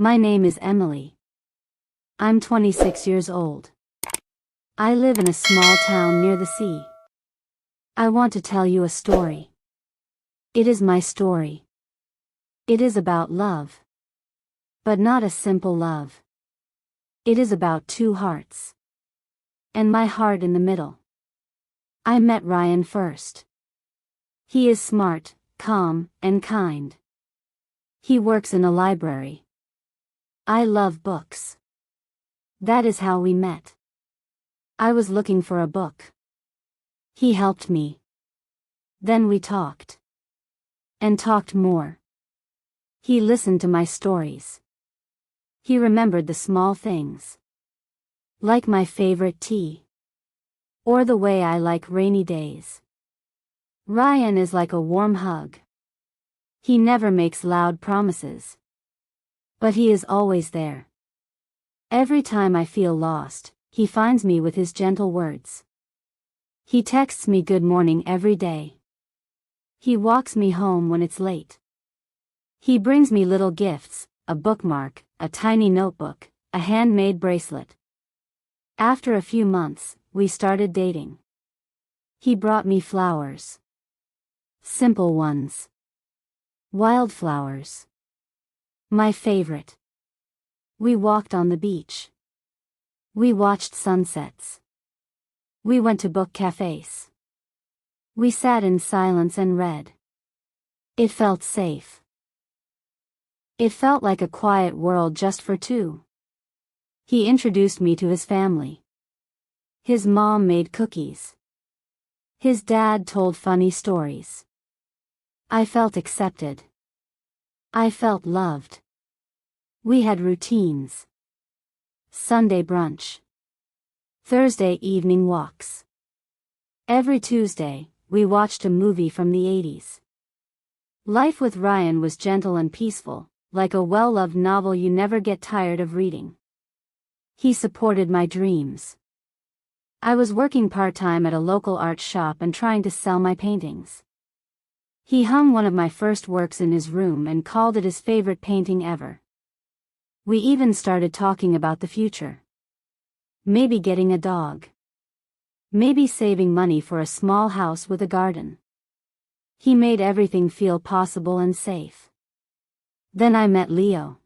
My name is Emily. I'm 26 years old. I live in a small town near the sea. I want to tell you a story. It is my story. It is about love. But not a simple love. It is about two hearts. And my heart in the middle. I met Ryan first. He is smart, calm, and kind. He works in a library. I love books. That is how we met. I was looking for a book. He helped me. Then we talked. And talked more. He listened to my stories. He remembered the small things. Like my favorite tea. Or the way I like rainy days. Ryan is like a warm hug. He never makes loud promises. But he is always there. Every time I feel lost, he finds me with his gentle words. He texts me good morning every day. He walks me home when it's late. He brings me little gifts, a bookmark, a tiny notebook, a handmade bracelet. After a few months, we started dating. He brought me flowers. Simple ones. Wildflowers. My favorite. We walked on the beach. We watched sunsets. We went to book cafes. We sat in silence and read. It felt safe. It felt like a quiet world just for two. He introduced me to his family. His mom made cookies. His dad told funny stories. I felt accepted. I felt loved. We had routines. Sunday brunch. Thursday evening walks. Every Tuesday, we watched a movie from the 80s. Life with Ryan was gentle and peaceful, like a well-loved novel you never get tired of reading. He supported my dreams. I was working part-time at a local art shop and trying to sell my paintings. He hung one of my first works in his room and called it his favorite painting ever. We even started talking about the future. Maybe getting a dog. Maybe saving money for a small house with a garden. He made everything feel possible and safe. Then I met Leo.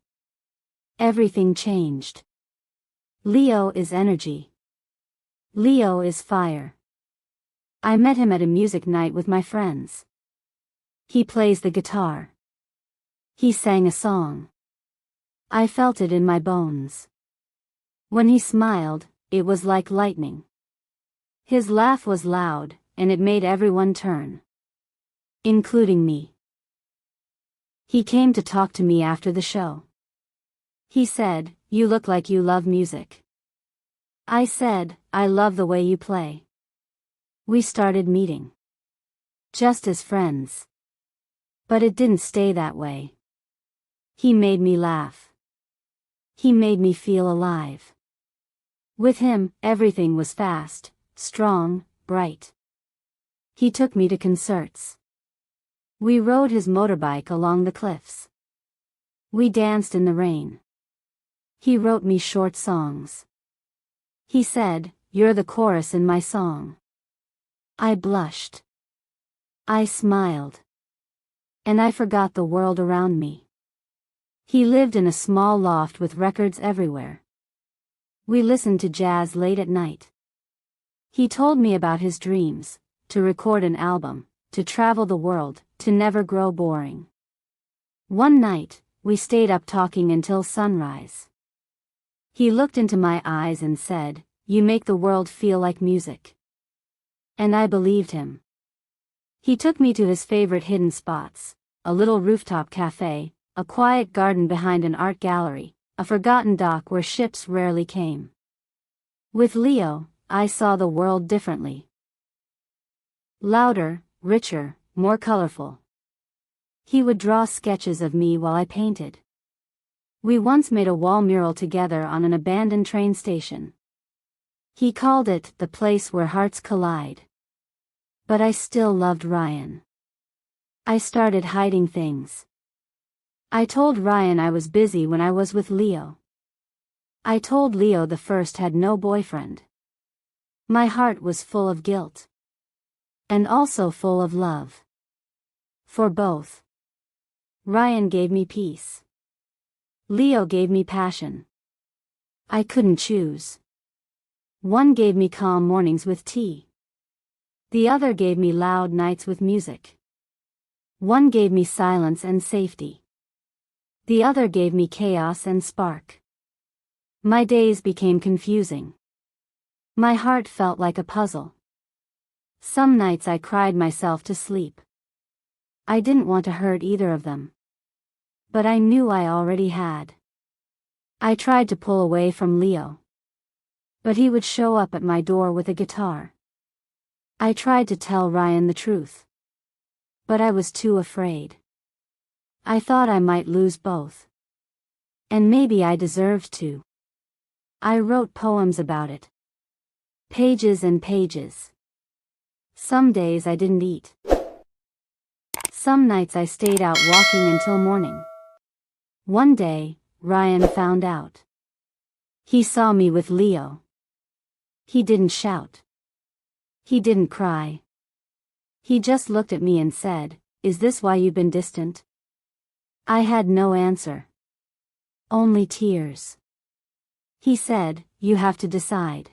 Everything changed. Leo is energy. Leo is fire. I met him at a music night with my friends. He plays the guitar. He sang a song. I felt it in my bones. When he smiled, it was like lightning. His laugh was loud, and it made everyone turn. Including me. He came to talk to me after the show. He said, "You look like you love music." I said, "I love the way you play." We started meeting. Just as friends. But it didn't stay that way. He made me laugh. He made me feel alive. With him, everything was fast, strong, bright. He took me to concerts. We rode his motorbike along the cliffs. We danced in the rain. He wrote me short songs. He said, "You're the chorus in my song." I blushed. I smiled. And I forgot the world around me. He lived in a small loft with records everywhere. We listened to jazz late at night. He told me about his dreams, to record an album, to travel the world, to never grow boring. One night, we stayed up talking until sunrise. He looked into my eyes and said, "You make the world feel like music." And I believed him. He took me to his favorite hidden spots, a little rooftop cafe, a quiet garden behind an art gallery, a forgotten dock where ships rarely came. With Leo, I saw the world differently. Louder, richer, more colorful. He would draw sketches of me while I painted. We once made a wall mural together on an abandoned train station. He called it the place where hearts collide. But I still loved Ryan. I started hiding things. I told Ryan I was busy when I was with Leo. I told Leo the first had no boyfriend. My heart was full of guilt. And also full of love. For both. Ryan gave me peace. Leo gave me passion. I couldn't choose. One gave me calm mornings with tea. The other gave me loud nights with music. One gave me silence and safety. The other gave me chaos and spark. My days became confusing. My heart felt like a puzzle. Some nights I cried myself to sleep. I didn't want to hurt either of them. But I knew I already had. I tried to pull away from Leo. But he would show up at my door with a guitar. I tried to tell Ryan the truth. But I was too afraid. I thought I might lose both. And maybe I deserved to. I wrote poems about it. Pages and pages. Some days I didn't eat. Some nights I stayed out walking until morning. One day, Ryan found out. He saw me with Leo. He didn't shout. He didn't cry. He just looked at me and said, "Is this why you've been distant?" I had no answer. Only tears. He said, "You have to decide.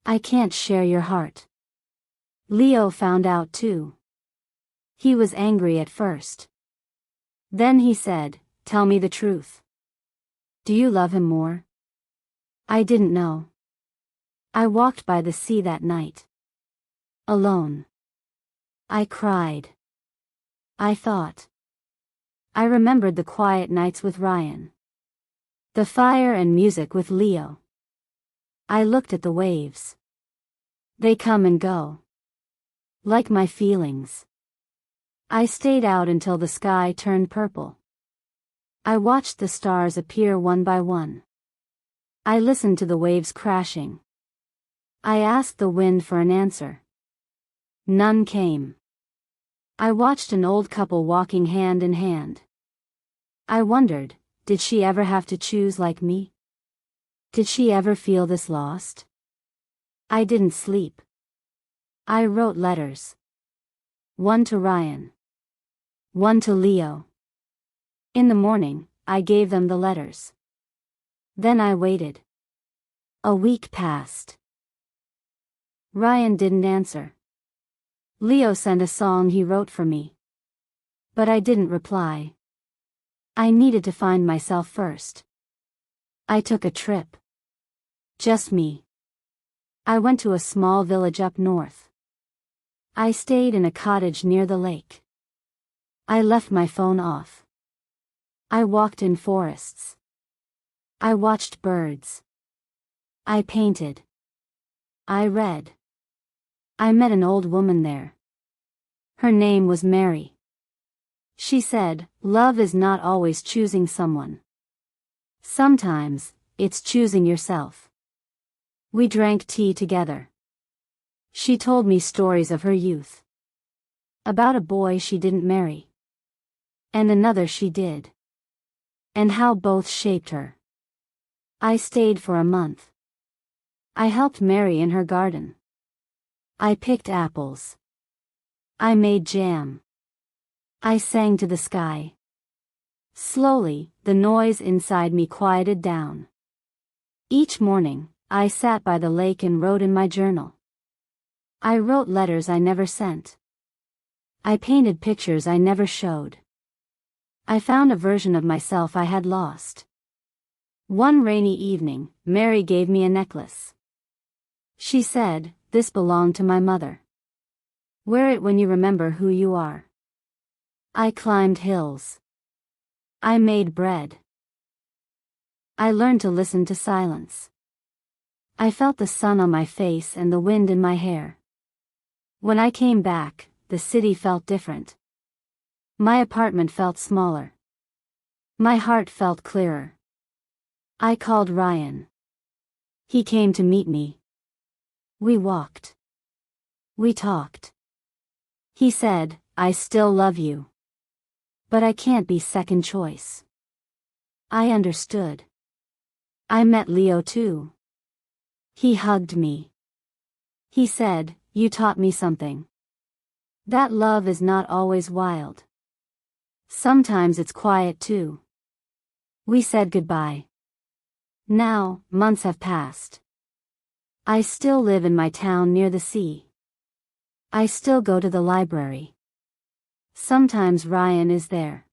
I can't share your heart." Leo found out too. He was angry at first. Then he said, "Tell me the truth. Do you love him more?" I didn't know. I walked by the sea that night. Alone. I cried. I thought. I remembered the quiet nights with Ryan. The fire and music with Leo. I looked at the waves. They come and go. Like my feelings. I stayed out until the sky turned purple. I watched the stars appear one by one. I listened to the waves crashing. I asked the wind for an answer. None came. I watched an old couple walking hand in hand. I wondered, did she ever have to choose like me? Did she ever feel this lost? I didn't sleep. I wrote letters. One to Ryan. One to Leo. In the morning, I gave them the letters. Then I waited. A week passed. Ryan didn't answer. Leo sent a song he wrote for me. But I didn't reply. I needed to find myself first. I took a trip. Just me. I went to a small village up north. I stayed in a cottage near the lake. I left my phone off. I walked in forests. I watched birds. I painted. I read. I met an old woman there. Her name was Mary. She said, "Love is not always choosing someone. Sometimes, it's choosing yourself." We drank tea together. She told me stories of her youth. About a boy she didn't marry. And another she did. And how both shaped her. I stayed for a month. I helped Mary in her garden. I picked apples. I made jam. I sang to the sky. Slowly, the noise inside me quieted down. Each morning, I sat by the lake and wrote in my journal. I wrote letters I never sent. I painted pictures I never showed. I found a version of myself I had lost. One rainy evening, Mary gave me a necklace. She said, "This belonged to my mother. Wear it when you remember who you are." I climbed hills. I made bread. I learned to listen to silence. I felt the sun on my face and the wind in my hair. When I came back, the city felt different. My apartment felt smaller. My heart felt clearer. I called Ryan. He came to meet me. We walked. We talked. He said, "I still love you. But I can't be second choice. I understood. I met Leo too. He hugged me. He said, "You taught me something. That love is not always wild. Sometimes it's quiet too." We said goodbye. Now, months have passed. I still live in my town near the sea. I still go to the library. Sometimes Ryan is there.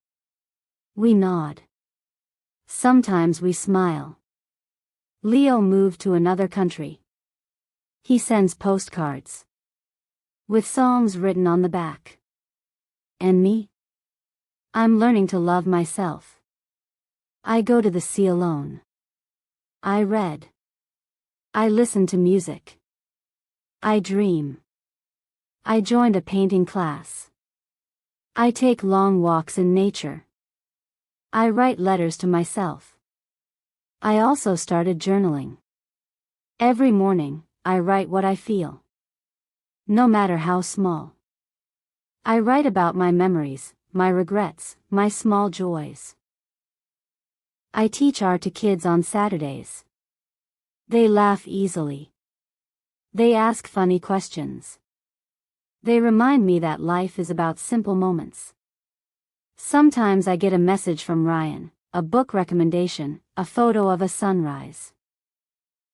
We nod. Sometimes we smile. Leo moved to another country. He sends postcards with songs written on the back. And me? I'm learning to love myself. I go to the sea alone. I read. I listen to music. I dream. I joined a painting class. I take long walks in nature. I write letters to myself. I also started journaling. Every morning, I write what I feel. No matter how small. I write about my memories, my regrets, my small joys. I teach art to kids on Saturdays. They laugh easily. They ask funny questions. They remind me that life is about simple moments. Sometimes I get a message from Ryan, a book recommendation, a photo of a sunrise.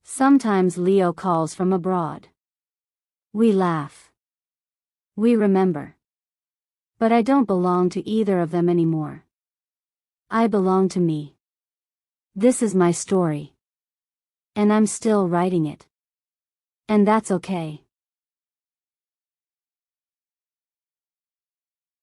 Sometimes Leo calls from abroad. We laugh. We remember. But I don't belong to either of them anymore. I belong to me. This is my story. And I'm still writing it. And that's okay.